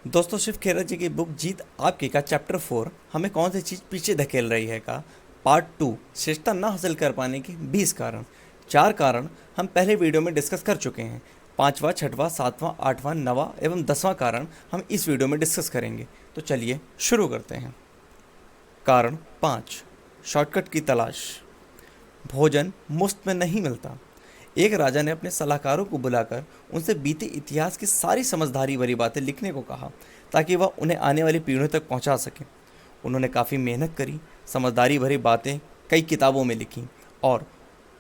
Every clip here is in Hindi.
दोस्तों, शिव खेरा जी की बुक जीत आपकी का चैप्टर 4 हमें कौन सी चीज़ पीछे धकेल रही है का पार्ट 2 श्रेष्ठता न हासिल कर पाने के 20 कारण। 4 कारण हम पहले वीडियो में डिस्कस कर चुके हैं। 5वां, 6वां, 7वां, 8वां, 9वां एवं 10वां कारण हम इस वीडियो में डिस्कस करेंगे। तो चलिए शुरू करते हैं। कारण 5, शॉर्टकट की तलाश। भोजन मुफ्त में नहीं मिलता। एक राजा ने अपने सलाहकारों को बुलाकर उनसे बीते इतिहास की सारी समझदारी भरी बातें लिखने को कहा, ताकि वह उन्हें आने वाली पीढ़ियों तक पहुंचा सके। उन्होंने काफ़ी मेहनत करी, समझदारी भरी बातें कई किताबों में लिखी और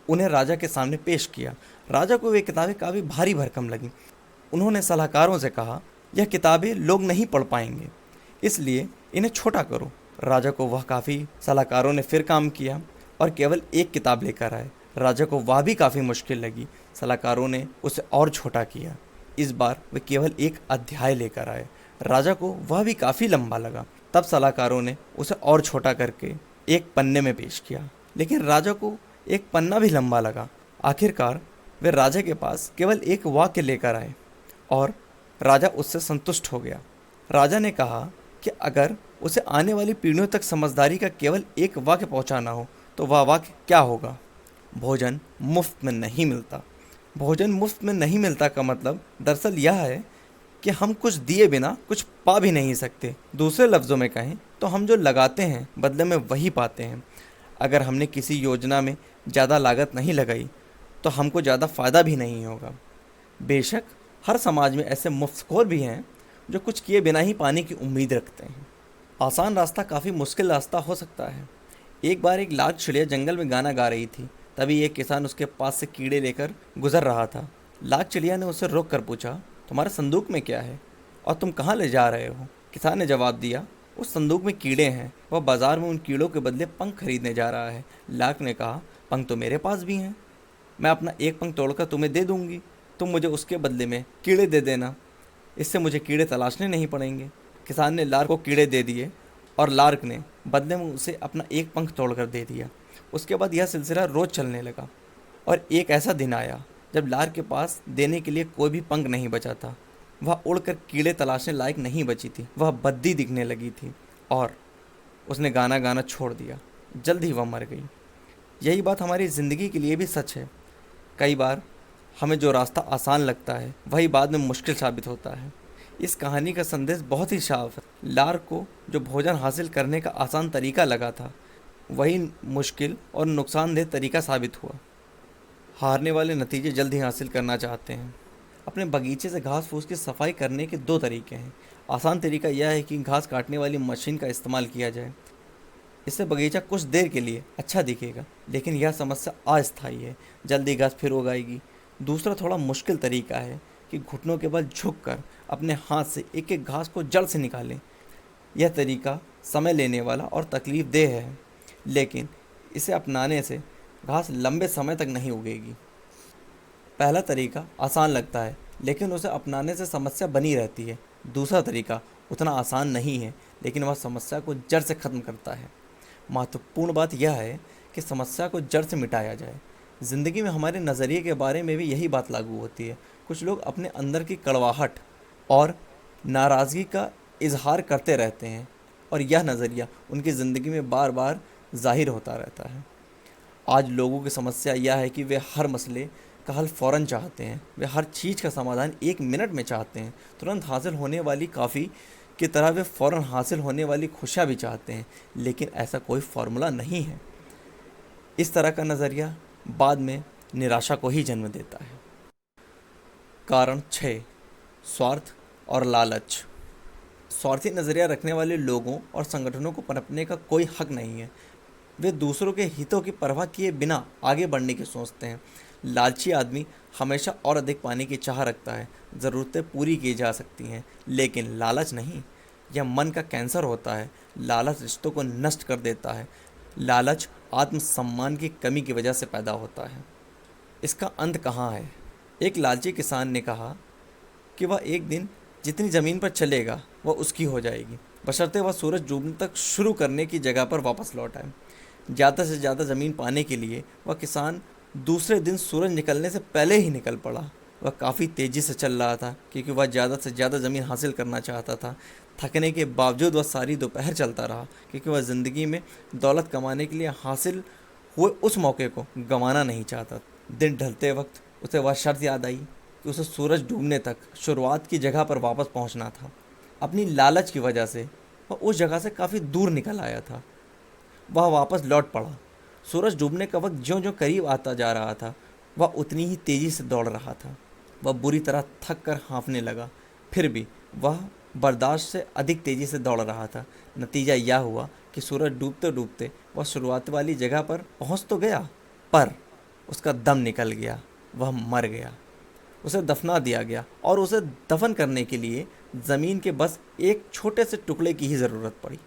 उन्हें राजा के सामने पेश किया। राजा को वे किताबें काफ़ी भारी भरकम लगीं। उन्होंने सलाहकारों से कहा, यह किताबें लोग नहीं पढ़ पाएंगे, इसलिए इन्हें छोटा करो। राजा को वह काफ़ी सलाहकारों ने फिर काम किया और केवल एक किताब लेकर आए। राजा को वह भी काफ़ी मुश्किल लगी। सलाहकारों ने उसे और छोटा किया। इस बार वे केवल एक अध्याय लेकर आए। राजा को वह भी काफ़ी लंबा लगा। तब सलाहकारों ने उसे और छोटा करके एक पन्ने में पेश किया, लेकिन राजा को एक पन्ना भी लंबा लगा। आखिरकार वे राजा के पास केवल एक वाक्य लेकर आए और राजा उससे संतुष्ट हो गया। राजा ने कहा कि अगर उसे आने वाली पीढ़ियों तक समझदारी का केवल एक वाक्य पहुंचाना हो तो वह वाक्य क्या होगा? भोजन मुफ्त में नहीं मिलता। भोजन मुफ्त में नहीं मिलता का मतलब दरअसल यह है कि हम कुछ दिए बिना कुछ पा भी नहीं सकते। दूसरे लफ्ज़ों में कहें तो हम जो लगाते हैं बदले में वही पाते हैं। अगर हमने किसी योजना में ज़्यादा लागत नहीं लगाई तो हमको ज़्यादा फ़ायदा भी नहीं होगा। बेशक हर समाज में ऐसे मुफ्तखोर भी हैं जो कुछ किए बिना ही पाने की उम्मीद रखते हैं। आसान रास्ता काफ़ी मुश्किल रास्ता हो सकता है। एक बार एक लाख चिड़िया जंगल में गाना गा रही थी। तभी एक किसान उसके पास से कीड़े लेकर गुजर रहा था। लाख चिड़िया ने उसे रोक कर पूछा, तुम्हारे संदूक में क्या है और तुम कहाँ ले जा रहे हो? किसान ने जवाब दिया, उस संदूक में कीड़े हैं। वह बाजार में उन कीड़ों के बदले पंख खरीदने जा रहा है। लाख ने कहा, पंख तो मेरे पास भी हैं, मैं अपना एक पंख तोड़कर तुम्हें दे दूंगी, तुम मुझे उसके बदले में कीड़े दे देना। इससे मुझे कीड़े तलाशने नहीं पड़ेंगे। किसान ने लार्क को कीड़े दे दिए और लार्क ने बदले में उसे अपना एक पंख तोड़कर दे दिया। उसके बाद यह सिलसिला रोज़ चलने लगा और एक ऐसा दिन आया जब लार्क के पास देने के लिए कोई भी पंख नहीं बचा था। वह उड़कर कीड़े तलाशने लायक नहीं बची थी। वह बद्दी दिखने लगी थी और उसने गाना गाना छोड़ दिया। जल्द ही वह मर गई। यही बात हमारी ज़िंदगी के लिए भी सच है। कई बार हमें जो रास्ता आसान लगता है वही बाद में मुश्किल साबित होता है। इस कहानी का संदेश बहुत ही साफ है। लार्क को जो भोजन हासिल करने का आसान तरीका लगा था वही मुश्किल और नुकसानदेह तरीका साबित हुआ। हारने वाले नतीजे जल्द ही हासिल करना चाहते हैं। अपने बगीचे से घास फूस की सफाई करने के 2 तरीके हैं। आसान तरीका यह है कि घास काटने वाली मशीन का इस्तेमाल किया जाए। इससे बगीचा कुछ देर के लिए अच्छा दिखेगा, लेकिन यह समस्या अस्थायी है, जल्दी घास फिर उगाएगी। दूसरा थोड़ा मुश्किल तरीका है कि घुटनों के बल झुककर अपने हाथ से एक एक घास को जड़ से निकालें। यह तरीका समय लेने वाला और तकलीफ़देह है, लेकिन इसे अपनाने से घास लंबे समय तक नहीं उगेगी। पहला तरीका आसान लगता है, लेकिन उसे अपनाने से समस्या बनी रहती है। दूसरा तरीका उतना आसान नहीं है, लेकिन वह समस्या को जड़ से ख़त्म करता है। महत्वपूर्ण बात यह है कि समस्या को जड़ से मिटाया जाए। ज़िंदगी में हमारे नज़रिए के बारे में भी यही बात लागू होती है। कुछ लोग अपने अंदर की कड़वाहट और नाराज़गी का इजहार करते रहते हैं और यह नज़रिया उनकी ज़िंदगी में बार बार ज़ाहिर होता रहता है। आज लोगों की समस्या यह है कि वे हर मसले का हल फ़ौरन चाहते हैं। वे हर चीज़ का समाधान 1 मिनट में चाहते हैं। तुरंत हासिल होने वाली काफ़ी की तरह वे फ़ौरन हासिल होने वाली खुशियाँ भी चाहते हैं, लेकिन ऐसा कोई फार्मूला नहीं है। इस तरह का नज़रिया बाद में निराशा को ही जन्म देता है। कारण 6, स्वार्थ और लालच। स्वार्थी नज़रिया रखने वाले लोगों और संगठनों को पनपने का कोई हक नहीं है। वे दूसरों के हितों की परवाह किए बिना आगे बढ़ने की सोचते हैं। लालची आदमी हमेशा और अधिक पाने की चाह रखता है। ज़रूरतें पूरी की जा सकती हैं, लेकिन लालच नहीं। यह मन का कैंसर होता है। लालच रिश्तों को नष्ट कर देता है। लालच आत्मसम्मान की कमी की वजह से पैदा होता है। इसका अंत कहाँ है? एक लालची किसान ने कहा कि वह एक दिन जितनी ज़मीन पर चलेगा वह उसकी हो जाएगी, बशर्ते वह सूरज डूबने तक शुरू करने की जगह पर वापस लौट आए। ज़्यादा से ज़्यादा ज़मीन पाने के लिए वह किसान दूसरे दिन सूरज निकलने से पहले ही निकल पड़ा। वह काफ़ी तेज़ी से चल रहा था क्योंकि वह ज़्यादा से ज़्यादा ज़मीन हासिल करना चाहता था। थकने के बावजूद वह सारी दोपहर चलता रहा क्योंकि वह ज़िंदगी में दौलत कमाने के लिए हासिल हुए उस मौके को गंवाना नहीं चाहता। दिन ढलते वक्त उसे वह शर्त याद आई कि उसे सूरज डूबने तक शुरुआत की जगह पर वापस पहुंचना था। अपनी लालच की वजह से वह उस जगह से काफ़ी दूर निकल आया था। वह वापस लौट पड़ा। सूरज डूबने का वक्त ज्यों ज्यों करीब आता जा रहा था, वह उतनी ही तेज़ी से दौड़ रहा था। वह बुरी तरह थक कर हाँफने लगा, फिर भी वह बर्दाश्त से अधिक तेज़ी से दौड़ रहा था। नतीजा यह हुआ कि सूरज डूबते डूबते वह शुरुआत वाली जगह पर पहुंच तो गया, पर उसका दम निकल गया। वह मर गया। उसे दफना दिया गया और उसे दफन करने के लिए ज़मीन के बस एक छोटे से टुकड़े की ही ज़रूरत पड़ी।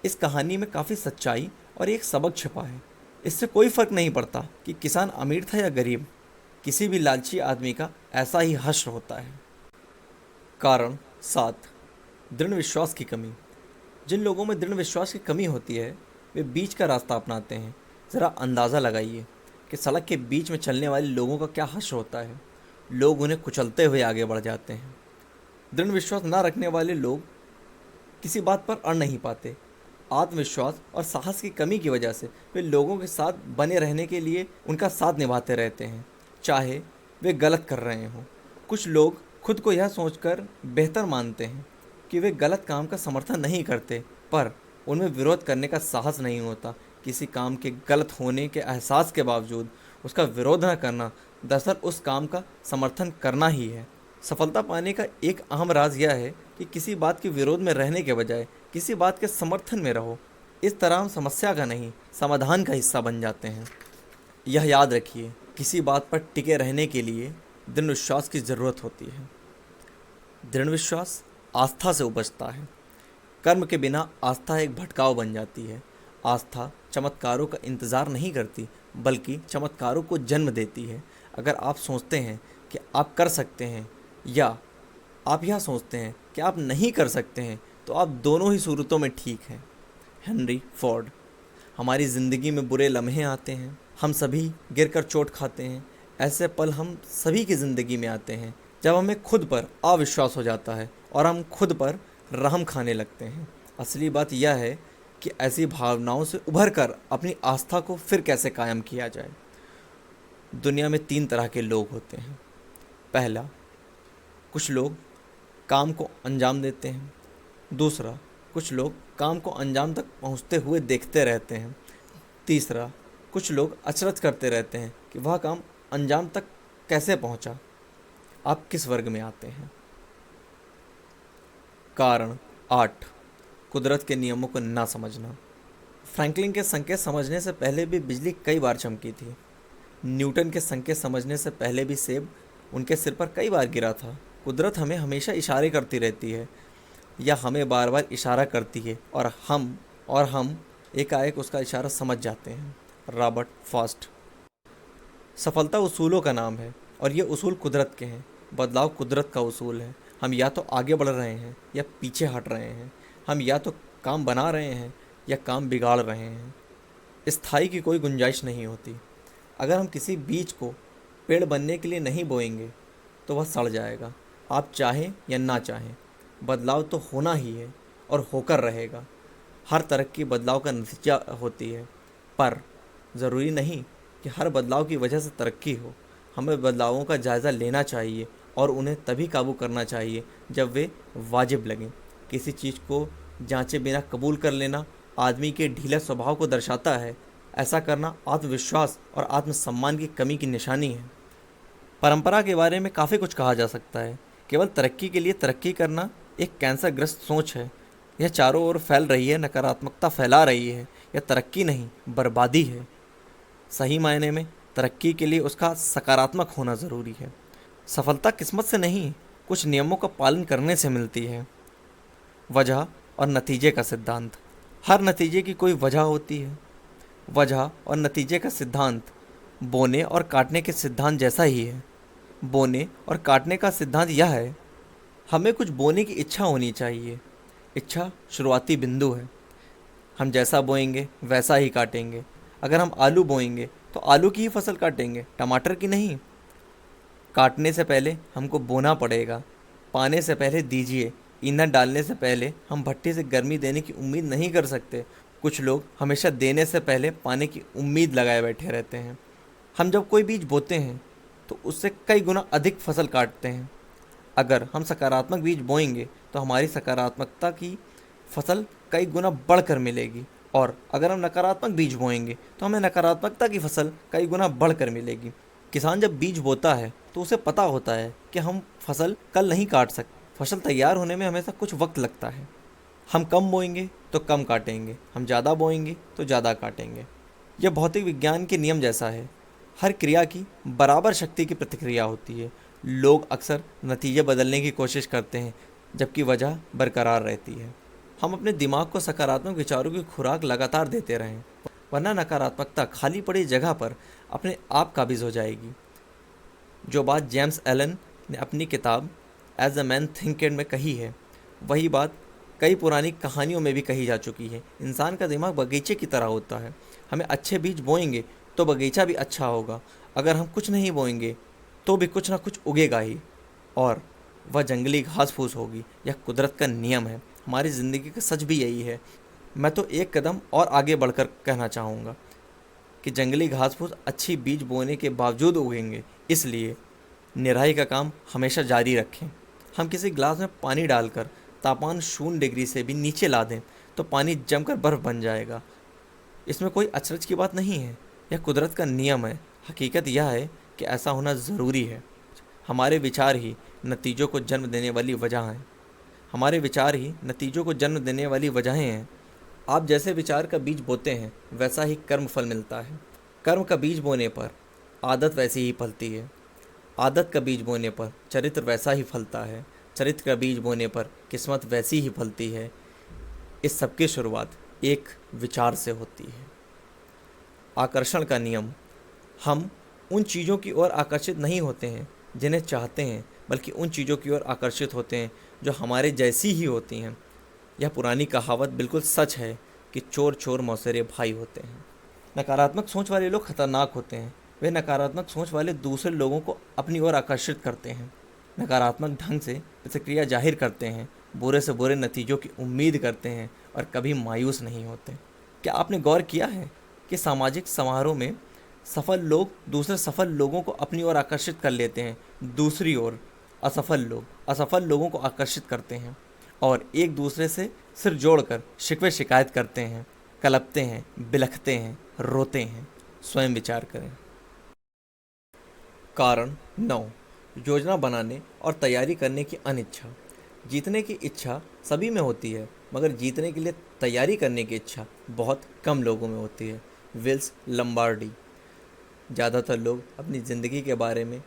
इस कहानी में काफ़ी सच्चाई और एक सबक छिपा है। इससे कोई फ़र्क नहीं पड़ता कि किसान अमीर था या गरीब, किसी भी लालची आदमी का ऐसा ही हश्र होता है। कारण 7, दृढ़ विश्वास की कमी। जिन लोगों में दृढ़ विश्वास की कमी होती है वे बीच का रास्ता अपनाते हैं। ज़रा अंदाज़ा लगाइए कि सड़क के बीच में चलने वाले लोगों का क्या हश्र होता है। लोग उन्हें कुचलते हुए आगे बढ़ जाते हैं। दृढ़ विश्वास न रखने वाले लोग किसी बात पर अड़ नहीं पाते। आत्मविश्वास और साहस की कमी की वजह से वे लोगों के साथ बने रहने के लिए उनका साथ निभाते रहते हैं, चाहे वे गलत कर रहे हों। कुछ लोग खुद को यह सोचकर बेहतर मानते हैं कि वे गलत काम का समर्थन नहीं करते, पर उनमें विरोध करने का साहस नहीं होता। किसी काम के गलत होने के एहसास के बावजूद उसका विरोध न करना दरअसल उस काम का समर्थन करना ही है। सफलता पाने का एक अहम राज यह है कि किसी बात के विरोध में रहने के बजाय किसी बात के समर्थन में रहो। इस तरह हम समस्या का नहीं, समाधान का हिस्सा बन जाते हैं। यह याद रखिए, किसी बात पर टिके रहने के लिए दृढ़ विश्वास की ज़रूरत होती है। दृढ़ विश्वास आस्था से उपजता है। कर्म के बिना आस्था एक भटकाव बन जाती है। आस्था चमत्कारों का इंतज़ार नहीं करती, बल्कि चमत्कारों को जन्म देती है। अगर आप सोचते हैं कि आप कर सकते हैं या आप यह सोचते हैं कि आप नहीं कर सकते हैं, तो आप दोनों ही सूरतों में ठीक हैं। Henry Ford. हमारी ज़िंदगी में बुरे लम्हे आते हैं, हम सभी गिरकर चोट खाते हैं। ऐसे पल हम सभी की ज़िंदगी में आते हैं जब हमें खुद पर अविश्वास हो जाता है और हम खुद पर रहम खाने लगते हैं। असली बात यह है कि ऐसी भावनाओं से उभर कर अपनी आस्था को फिर कैसे कायम किया जाए। दुनिया में 3 तरह के लोग होते हैं। पहला, कुछ लोग काम को अंजाम देते हैं। दूसरा, कुछ लोग काम को अंजाम तक पहुंचते हुए देखते रहते हैं। तीसरा, कुछ लोग अचरज करते रहते हैं कि वह काम अंजाम तक कैसे पहुंचा। आप किस वर्ग में आते हैं? कारण 8, कुदरत के नियमों को ना समझना। फ्रैंकलिन के संकेत समझने से पहले भी बिजली कई बार चमकी थी। न्यूटन के संकेत समझने से पहले भी सेब उनके सिर पर कई बार गिरा था। कुदरत हमें हमेशा इशारे करती रहती है या हमें बार बार इशारा करती है और हम एकाएक उसका इशारा समझ जाते हैं। Robert Frost. सफलता उसूलों का नाम है और ये उसूल कुदरत के हैं। बदलाव कुदरत का उसूल है। हम या तो आगे बढ़ रहे हैं या पीछे हट रहे हैं। हम या तो काम बना रहे हैं या काम बिगाड़ रहे हैं। स्थायी की कोई गुंजाइश नहीं होती। अगर हम किसी बीज को पेड़ बनने के लिए नहीं बोएंगे तो वह सड़ जाएगा। आप चाहें या ना चाहें, बदलाव तो होना ही है और होकर रहेगा। हर तरक्की बदलाव का नतीजा होती है, पर ज़रूरी नहीं कि हर बदलाव की वजह से तरक्की हो। हमें बदलावों का जायज़ा लेना चाहिए और उन्हें तभी काबू करना चाहिए जब वे वाजिब लगें। किसी चीज़ को जांचे बिना कबूल कर लेना आदमी के ढीले स्वभाव को दर्शाता है। ऐसा करना आत्मविश्वास और आत्मसम्मान की कमी की निशानी है। परंपरा के बारे में काफ़ी कुछ कहा जा सकता है। केवल तरक्की के लिए तरक्की करना एक कैंसरग्रस्त सोच है। यह चारों ओर फैल रही है, नकारात्मकता फैला रही है। यह तरक्की नहीं, बर्बादी है। सही मायने में तरक्की के लिए उसका सकारात्मक होना ज़रूरी है। सफलता किस्मत से नहीं, कुछ नियमों का पालन करने से मिलती है। वजह और नतीजे का सिद्धांत। हर नतीजे की कोई वजह होती है। वजह और नतीजे का सिद्धांत बोने और काटने के सिद्धांत जैसा ही है। बोने और काटने का सिद्धांत यह है, हमें कुछ बोने की इच्छा होनी चाहिए। इच्छा शुरुआती बिंदु है। हम जैसा बोएंगे वैसा ही काटेंगे। अगर हम आलू बोएंगे तो आलू की ही फसल काटेंगे, टमाटर की नहीं। काटने से पहले हमको बोना पड़ेगा, पाने से पहले दीजिए, ईंधन डालने से पहले हम भट्टी से गर्मी देने की उम्मीद नहीं कर सकते। कुछ लोग हमेशा देने से पहले पाने की उम्मीद लगाए बैठे रहते हैं। हम जब कोई बीज बोते हैं तो उससे कई गुना अधिक फसल काटते हैं। अगर हम सकारात्मक बीज बोएंगे तो हमारी सकारात्मकता की फसल कई गुना बढ़कर मिलेगी, और अगर हम नकारात्मक बीज बोएंगे तो हमें नकारात्मकता की फसल कई गुना बढ़कर मिलेगी। किसान जब बीज बोता है तो उसे पता होता है कि हम फसल कल नहीं काट सकते। फसल तैयार होने में हमेशा कुछ वक्त लगता है। हम कम बोएंगे तो कम काटेंगे, हम ज़्यादा बोएंगे तो ज़्यादा काटेंगे। यह भौतिक विज्ञान के नियम जैसा है। हर क्रिया की बराबर शक्ति की प्रतिक्रिया होती है। लोग अक्सर नतीजे बदलने की कोशिश करते हैं जबकि वजह बरकरार रहती है। हम अपने दिमाग को सकारात्मक विचारों की खुराक लगातार देते रहें, वरना नकारात्मकता खाली पड़ी जगह पर अपने आप काबिज हो जाएगी। जो बात जेम्स एलन ने अपनी किताब एज अ मैन थिंकेड में कही है, वही बात कई पुरानी कहानियों में भी कही जा चुकी है। इंसान का दिमाग बगीचे की तरह होता है। हमें अच्छे बीज बोएंगे तो बगीचा भी अच्छा होगा। अगर हम कुछ नहीं बोएंगे तो भी कुछ ना कुछ उगेगा ही, और वह जंगली घास फूस होगी। यह कुदरत का नियम है। हमारी ज़िंदगी का सच भी यही है। मैं तो एक कदम और आगे बढ़कर कहना चाहूँगा कि जंगली घास फूस अच्छी बीज बोने के बावजूद उगेंगे। इसलिए निराई का काम हमेशा जारी रखें। हम किसी गिलास में पानी डालकर तापमान 0 डिग्री से भी नीचे ला दें तो पानी जमकर बर्फ़ बन जाएगा। इसमें कोई अचरज की बात नहीं है। यह कुदरत का नियम है। हकीकत यह है कि ऐसा होना ज़रूरी है। हमारे विचार ही नतीजों को जन्म देने वाली वजह हैं। हमारे विचार ही नतीजों को जन्म देने वाली वजहें हैं। आप जैसे विचार का बीज बोते हैं वैसा ही कर्म फल मिलता है। कर्म का बीज बोने पर आदत वैसी ही फलती है। आदत का बीज बोने पर चरित्र वैसा ही फलता है। चरित्र का बीज बोने पर किस्मत वैसी ही फलती है। इस सब की शुरुआत एक विचार से होती है। आकर्षण का नियम। हम उन चीज़ों की ओर आकर्षित नहीं होते हैं जिन्हें चाहते हैं, बल्कि उन चीज़ों की ओर आकर्षित होते हैं जो हमारे जैसी ही होती हैं। यह पुरानी कहावत बिल्कुल सच है कि चोर चोर मौसेरे भाई होते हैं। नकारात्मक सोच वाले लोग खतरनाक होते हैं। वे नकारात्मक सोच वाले दूसरे लोगों को अपनी ओर आकर्षित करते हैं, नकारात्मक ढंग से प्रतिक्रिया जाहिर करते हैं, बुरे से बुरे नतीजों की उम्मीद करते हैं और कभी मायूस नहीं होते। क्या आपने गौर किया है कि सामाजिक समारोह में सफल लोग दूसरे सफल लोगों को अपनी ओर आकर्षित कर लेते हैं, दूसरी ओर असफल लोग असफल लोगों को आकर्षित करते हैं और एक दूसरे से सिर जोड़कर शिकवे शिकायत करते हैं, कलपते हैं, बिलखते हैं, रोते हैं। स्वयं विचार करें। कारण 9, योजना बनाने और तैयारी करने की अनिच्छा। जीतने की इच्छा सभी में होती है, मगर जीतने के लिए तैयारी करने की इच्छा बहुत कम लोगों में होती है। विल्स लम्बार्डी। ज़्यादातर लोग अपनी ज़िंदगी के बारे में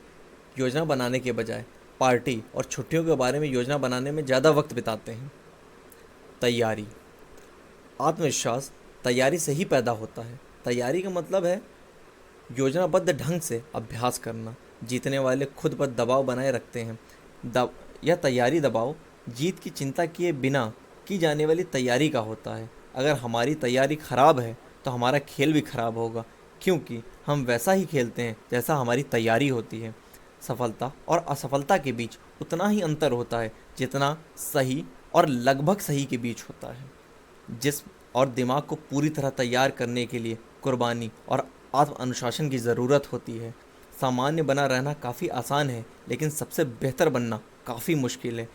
योजना बनाने के बजाय पार्टी और छुट्टियों के बारे में योजना बनाने में ज़्यादा वक्त बिताते हैं। तैयारी। आत्मविश्वास तैयारी से ही पैदा होता है। तैयारी का मतलब है योजनाबद्ध ढंग से अभ्यास करना। जीतने वाले खुद पर दबाव बनाए रखते हैं। यह तैयारी दबाव जीत की चिंता किए बिना की जाने वाली तैयारी का होता है। अगर हमारी तैयारी खराब है तो हमारा खेल भी खराब होगा, क्योंकि हम वैसा ही खेलते हैं जैसा हमारी तैयारी होती है। सफलता और असफलता के बीच उतना ही अंतर होता है जितना सही और लगभग सही के बीच होता है। जिस्म और दिमाग को पूरी तरह तैयार करने के लिए कुर्बानी और आत्म अनुशासन की ज़रूरत होती है। सामान्य बना रहना काफ़ी आसान है, लेकिन सबसे बेहतर बनना काफ़ी मुश्किल है।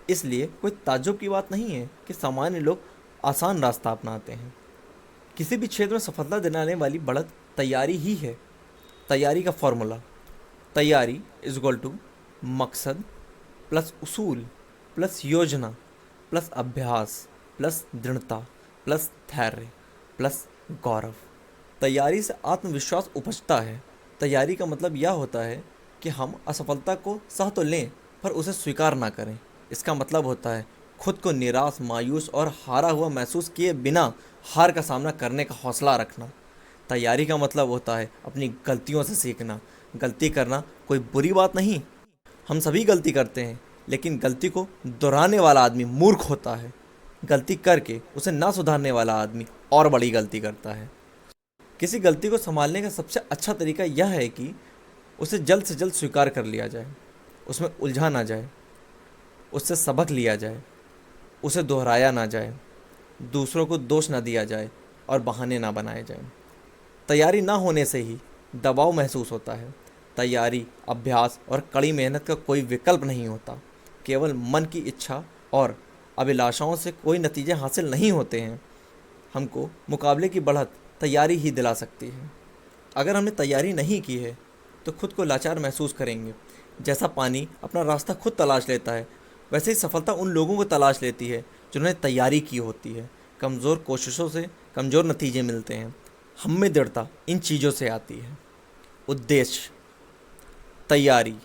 इसलिए कोई ताज्जुब की बात नहीं है कि सामान्य लोग आसान रास्ता अपनाते हैं। किसी भी क्षेत्र में सफलता दिलाने वाली बढ़त तैयारी ही है। तैयारी का फॉर्मूला: तैयारी = मकसद प्लस उसूल प्लस योजना प्लस अभ्यास प्लस दृढ़ता प्लस धैर्य प्लस गौरव। तैयारी से आत्मविश्वास उपजता है। तैयारी का मतलब यह होता है कि हम असफलता को सह तो लें पर उसे स्वीकार ना करें। इसका मतलब होता है खुद को निराश, मायूस और हारा हुआ महसूस किए बिना हार का सामना करने का हौसला रखना। तैयारी का मतलब होता है अपनी गलतियों से सीखना। गलती करना कोई बुरी बात नहीं, हम सभी गलती करते हैं, लेकिन गलती को दोहराने वाला आदमी मूर्ख होता है। गलती करके उसे ना सुधारने वाला आदमी और बड़ी गलती करता है। किसी गलती को संभालने का सबसे अच्छा तरीका यह है कि उसे जल्द से जल्द स्वीकार कर लिया जाए, उसमें उलझा ना जाए, उससे सबक लिया जाए, उसे दोहराया ना जाए, दूसरों को दोष ना दिया जाए और बहाने ना बनाए जाएं। तैयारी ना होने से ही दबाव महसूस होता है। तैयारी, अभ्यास और कड़ी मेहनत का कोई विकल्प नहीं होता। केवल मन की इच्छा और अभिलाषाओं से कोई नतीजे हासिल नहीं होते हैं। हमको मुकाबले की बढ़त तैयारी ही दिला सकती है। अगर हमने तैयारी नहीं की है तो खुद को लाचार महसूस करेंगे। जैसा पानी अपना रास्ता खुद तलाश लेता है, वैसे ही सफलता उन लोगों को तलाश लेती है जिन्होंने तैयारी की होती है। कमज़ोर कोशिशों से कमज़ोर नतीजे मिलते हैं। हम में दृढ़ता इन चीज़ों से आती है: उद्देश्य, तैयारी,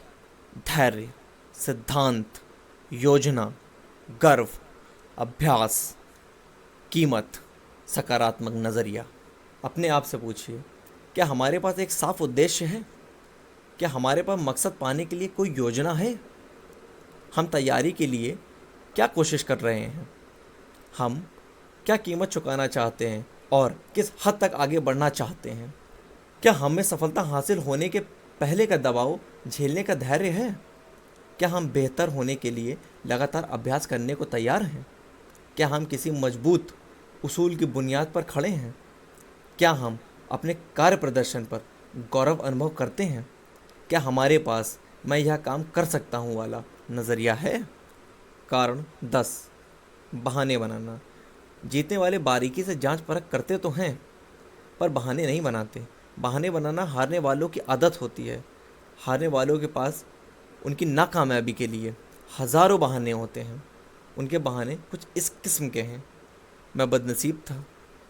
धैर्य, सिद्धांत, योजना, गर्व, अभ्यास, कीमत, सकारात्मक नज़रिया। अपने आप से पूछिए, क्या हमारे पास एक साफ उद्देश्य है? क्या हमारे पास मकसद पाने के लिए कोई योजना है? हम तैयारी के लिए क्या कोशिश कर रहे हैं? हम क्या कीमत चुकाना चाहते हैं और किस हद तक आगे बढ़ना चाहते हैं? क्या हमें सफलता हासिल होने के पहले का दबाव झेलने का धैर्य है? क्या हम बेहतर होने के लिए लगातार अभ्यास करने को तैयार हैं? क्या हम किसी मजबूत उसूल की बुनियाद पर खड़े हैं? क्या हम अपने कार्य प्रदर्शन पर गौरव अनुभव करते हैं? क्या हमारे पास मैं यह काम कर सकता हूँ वाला नज़रिया है? कारण 10, बहाने बनाना। जीतने वाले बारीकी से जांच परख करते तो हैं, पर बहाने नहीं बनाते। बहाने बनाना हारने वालों की आदत होती है। हारने वालों के पास उनकी नाकामयाबी के लिए हज़ारों बहाने होते हैं। उनके बहाने कुछ इस किस्म के हैं: मैं बदनसीब था,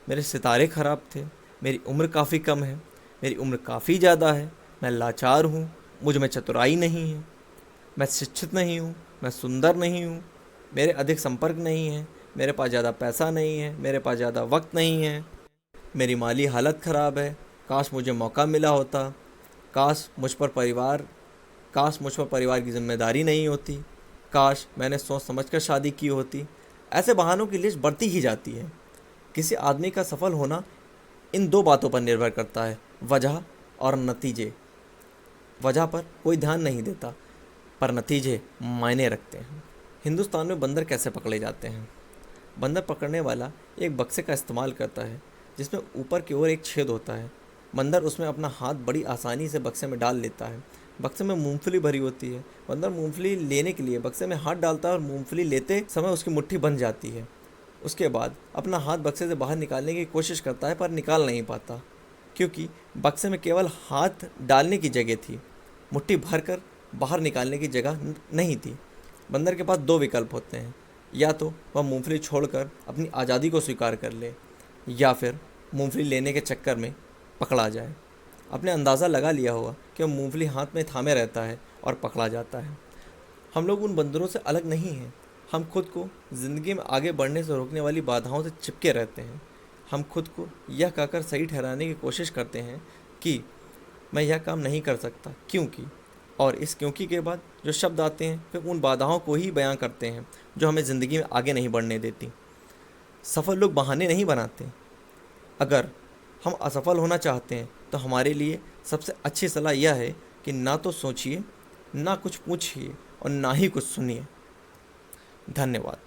मेरे सितारे ख़राब थे, मेरी उम्र काफ़ी कम है, मेरी उम्र काफ़ी ज़्यादा है, मैं लाचार हूँ, मुझ में चतुराई नहीं है, मैं शिक्षित नहीं हूँ, मैं सुंदर नहीं हूँ, मेरे अधिक संपर्क नहीं है, मेरे पास ज़्यादा पैसा नहीं है, मेरे पास ज़्यादा वक्त नहीं है, मेरी माली हालत ख़राब है, काश मुझे मौका मिला होता, काश मुझ पर परिवार की जिम्मेदारी नहीं होती, काश मैंने सोच समझकर शादी की होती। ऐसे बहानों की लिस्ट बढ़ती ही जाती है। किसी आदमी का सफल होना इन 2 बातों पर निर्भर करता है: वजह और नतीजे। वजह पर कोई ध्यान नहीं देता, पर नतीजे मायने रखते हैं। हिंदुस्तान में बंदर कैसे पकड़े जाते हैं? बंदर पकड़ने वाला एक बक्से का इस्तेमाल करता है जिसमें ऊपर की ओर एक छेद होता है। बंदर उसमें अपना हाथ बड़ी आसानी से बक्से में डाल लेता है। बक्से में मूंगफली भरी होती है। बंदर मूंगफली लेने के लिए बक्से में हाथ डालता है और मूंगफली लेते समय उसकी मुट्ठी बंध जाती है। उसके बाद अपना हाथ बक्से से बाहर निकालने की कोशिश करता है, पर निकाल नहीं पाता, क्योंकि बक्से में केवल हाथ डालने की जगह थी, मुट्ठी भरकर बाहर निकालने की जगह नहीं थी। बंदर के पास 2 विकल्प होते हैं: या तो वह मूंगफली छोड़कर अपनी आज़ादी को स्वीकार कर ले, या फिर मूंगफली लेने के चक्कर में पकड़ा जाए। आपने अंदाज़ा लगा लिया होगा कि वह मूंगफली हाथ में थामे रहता है और पकड़ा जाता है। हम लोग उन बंदरों से अलग नहीं हैं। हम खुद को ज़िंदगी में आगे बढ़ने से रोकने वाली बाधाओं से चिपके रहते हैं। हम खुद को यह कहकर सही ठहराने की कोशिश करते हैं कि मैं यह काम नहीं कर सकता क्योंकि, और इस क्योंकि के बाद जो शब्द आते हैं वे उन बाधाओं को ही बयां करते हैं जो हमें ज़िंदगी में आगे नहीं बढ़ने देती। सफल लोग बहाने नहीं बनाते। अगर हम असफल होना चाहते हैं तो हमारे लिए सबसे अच्छी सलाह यह है कि ना तो सोचिए, ना कुछ पूछिए और ना ही कुछ सुनिए। धन्यवाद।